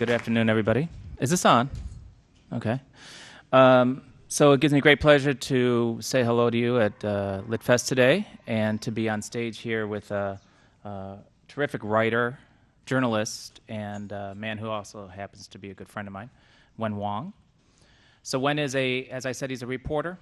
Good afternoon, everybody. Is this on? Okay. So it gives me great pleasure to say hello to you at LitFest today and to be on stage here with a terrific writer, journalist, and a man who also happens to be a good friend of mine, Wenguang Huang. So Wen is as I said, he's a reporter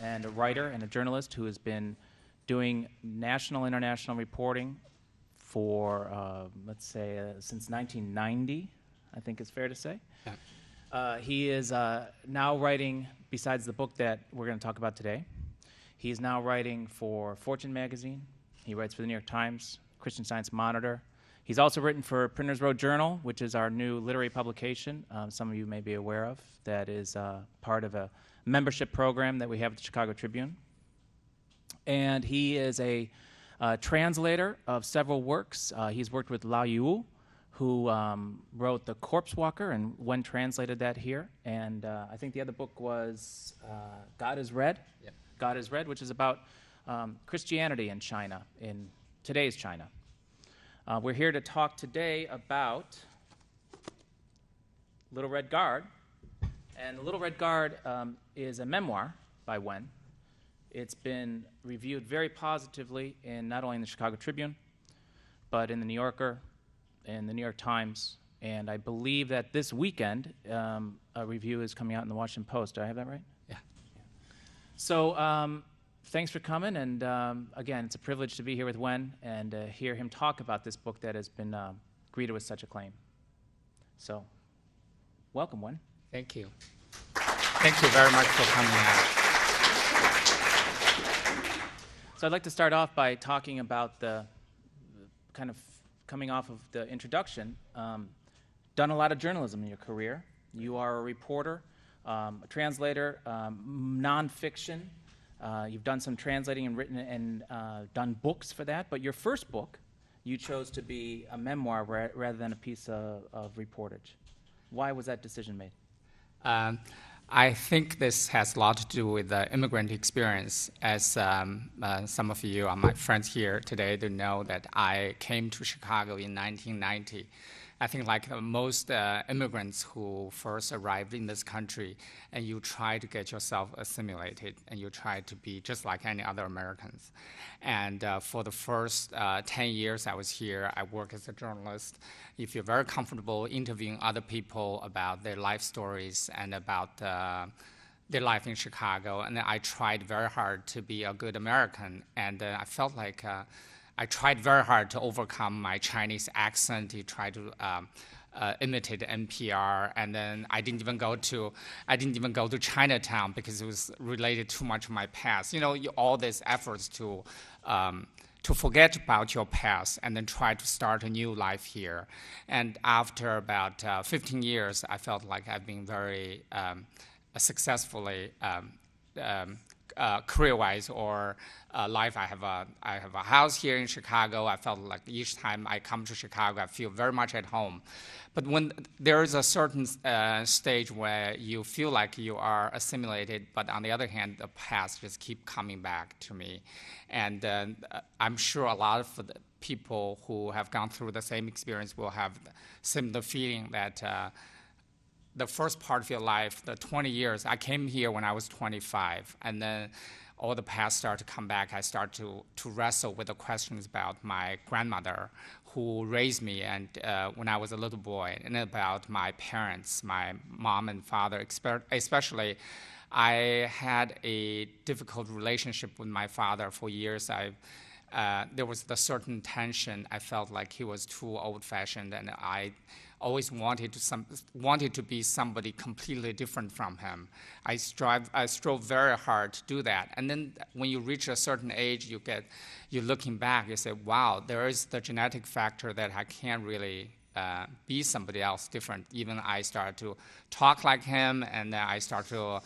and a writer and a journalist who has been doing national, international reporting for, let's say, since 1990, I think it's fair to say. Yeah. He is now writing, besides the book that we're going to talk about today, he is now writing for Fortune magazine. He writes for the New York Times, Christian Science Monitor. He's also written for Printers Row Journal, which is our new literary publication, some of you may be aware of, that is part of a membership program that we have at the Chicago Tribune. And he is a translator of several works. He's worked with Lao Yu, who wrote The Corpse Walker, and Wen translated that here. And I think the other book was God is Red. Yep. God is Red, which is about Christianity in China, in today's China. We're here to talk today about Little Red Guard. And Little Red Guard is a memoir by Wen. It's been reviewed very positively in not only in the Chicago Tribune, but in the New Yorker, in the New York Times, and I believe that this weekend a review is coming out in the Washington Post. Do I have that right? Yeah. So thanks for coming, and again, it's a privilege to be here with Wen and hear him talk about this book that has been greeted with such acclaim. So, welcome, Wen. Thank you. Thank you very much for coming out. So I'd like to start off by talking about the kind of coming off of the introduction, done a lot of journalism in your career. You are a reporter, a translator, nonfiction. You've done some translating and written and done books for that. But your first book, you chose to be a memoir rather than a piece of reportage. Why was that decision made? I think this has a lot to do with the immigrant experience. As some of you are my friends here today, they know that I came to Chicago in 1990. I think like most immigrants who first arrived in this country, and you try to get yourself assimilated, and you try to be just like any other Americans. And for the first 10 years I was here, I worked as a journalist. You feel very comfortable interviewing other people about their life stories and about their life in Chicago. And I tried very hard to be a good American, and I felt like I tried very hard to overcome my Chinese accent, to try to imitate NPR, and then I didn't even go to Chinatown because it was related too much to my past. You know, all these efforts to forget about your past and then try to start a new life here. And after about 15 years, I felt like I've been very successfully career-wise or life. I have a house here in Chicago. I felt like each time I come to Chicago, I feel very much at home. But when there is a certain stage where you feel like you are assimilated, but on the other hand, the past just keep coming back to me. And I'm sure a lot of the people who have gone through the same experience will have similar feeling that the first part of your life, the 20 years, I came here when I was 25, and then all the past started to come back. I started to wrestle with the questions about my grandmother who raised me and when I was a little boy, and about my parents, my mom and father, especially. I had a difficult relationship with my father for years. There was the certain tension. I felt like he was too old-fashioned, and I always wanted to be somebody completely different from him. I strove very hard to do that. And then when you reach a certain age, you're looking back, you say, wow, there is the genetic factor that I can't really be somebody else different. Even I started to talk like him, and then I start to,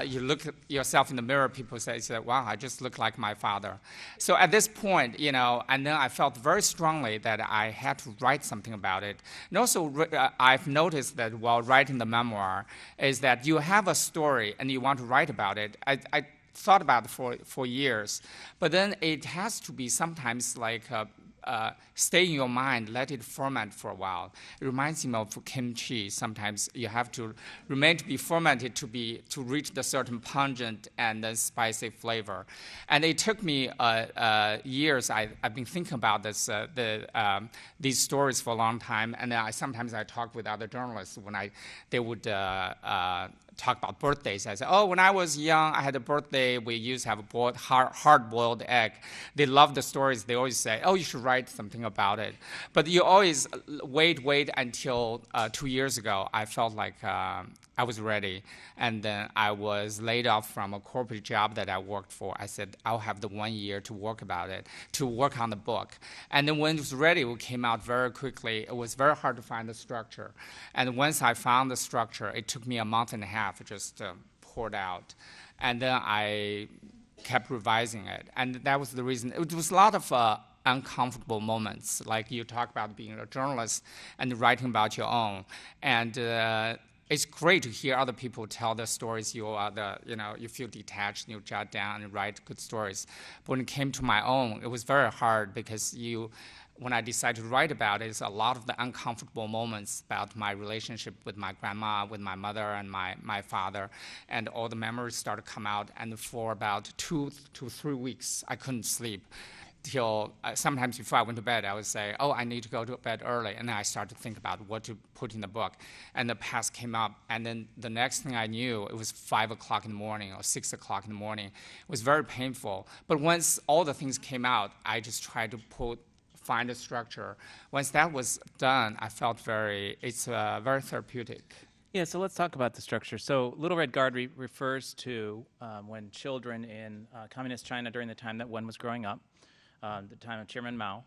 you look at yourself in the mirror, people say, wow, I just look like my father. So at this point, you know, and then I felt very strongly that I had to write something about it. And also, I've noticed that while writing the memoir, is that you have a story and you want to write about it. I thought about it for years, but then it has to be sometimes like stay in your mind, let it ferment for a while. It reminds me of kimchi. Sometimes you have to remain to be fermented to reach the certain pungent and then spicy flavor. And it took me years. I've been thinking about this these stories for a long time, and sometimes I talk with other journalists when they would talk about birthdays. I say, oh, when I was young, I had a birthday. We used to have a hard-boiled egg. They love the stories. They always say, oh, you should write something about it. But you always wait until 2 years ago. I felt like I was ready. And then I was laid off from a corporate job that I worked for. I said, I'll have the 1 year to work on the book. And then when it was ready, it came out very quickly. It was very hard to find the structure. And once I found the structure, it took me a month and a half. It just poured out. And then I kept revising it. And that was the reason. It was a lot of uncomfortable moments, like you talk about being a journalist and writing about your own. And it's great to hear other people tell their stories. You feel detached, and you jot down and write good stories. But when it came to my own, it was very hard because when I decided to write about it, it's a lot of the uncomfortable moments about my relationship with my grandma, with my mother, and my father, and all the memories started to come out. And for about 2 to 3 weeks, I couldn't sleep. Till sometimes before I went to bed, I would say, oh, I need to go to bed early. And then I started to think about what to put in the book. And the past came up. And then the next thing I knew, it was 5 o'clock in the morning or 6 o'clock in the morning. It was very painful. But once all the things came out, I just tried to find a structure. Once that was done, I felt very therapeutic. Yeah, so let's talk about the structure. So Little Red Guard refers to when children in communist China during the time that Wen was growing up, the time of Chairman Mao,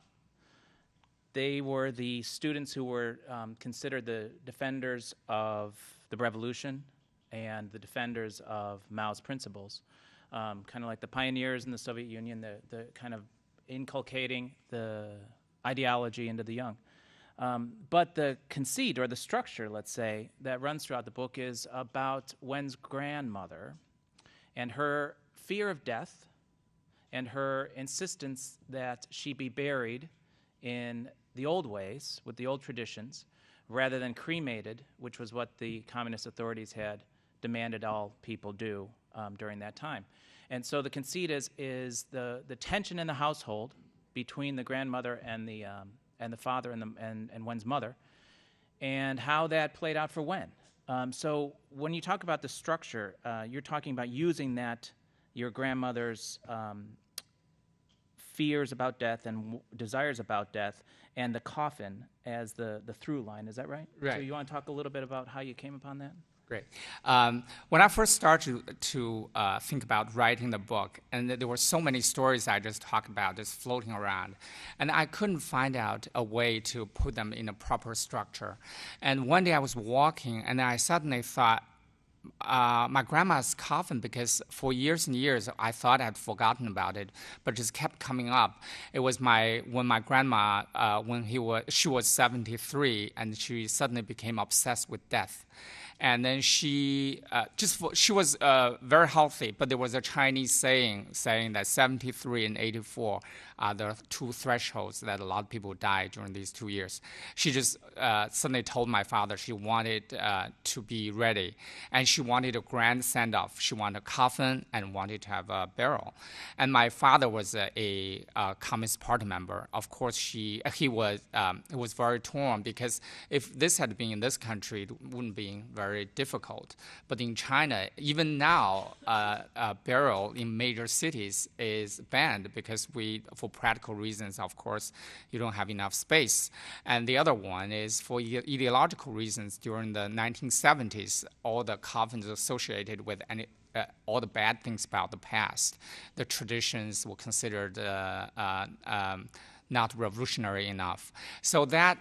they were the students who were considered the defenders of the revolution and the defenders of Mao's principles, kind of like the pioneers in the Soviet Union, the kind of inculcating the ideology into the young. But the conceit, or the structure, let's say, that runs throughout the book is about Wen's grandmother and her fear of death and her insistence that she be buried in the old ways, with the old traditions, rather than cremated, which was what the communist authorities had demanded all people do during that time. And so the conceit is the tension in the household between the grandmother and the father and Wen's mother, and how that played out for Wen. So when you talk about the structure, you're talking about using your grandmother's fears about death and desires about death, and the coffin as the through line. Is that right? Right. So you want to talk a little bit about how you came upon that? Great. When I first started to think about writing the book, and there were so many stories I just talked about just floating around, and I couldn't find out a way to put them in a proper structure. And one day I was walking, and I suddenly thought, my grandma's coffin, because for years and years I thought I'd forgotten about it, but just kept coming up. It was when my grandma, she was 73, and she suddenly became obsessed with death. And then she was very healthy, but there was a Chinese saying that 73 and 84 are the two thresholds that a lot of people die during these 2 years. She just suddenly told my father she wanted to be ready, and she wanted a grand send-off. She wanted a coffin and wanted to have a burial. And my father was a Communist Party member. Of course, he was very torn, because if this had been in this country, it wouldn't be very difficult. But in China, even now, burial in major cities is banned because for practical reasons, of course, you don't have enough space. And the other one is for ideological reasons. During the 1970s, all the coffins associated with all the bad things about the past, the traditions were considered not revolutionary enough. So that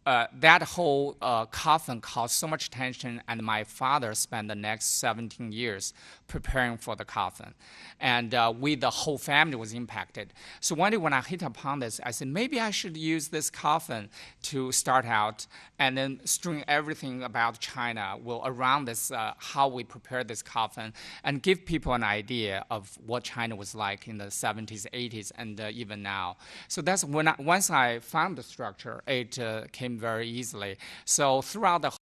that whole coffin caused so much tension, and my father spent the next 17 years preparing for the coffin. And the whole family was impacted. So one day when I hit upon this, I said, maybe I should use this coffin to start out and then string everything about China around this, how we prepare this coffin, and give people an idea of what China was like in the 70s, 80s, and even now. So that's once I found the structure, it came very easily. So throughout the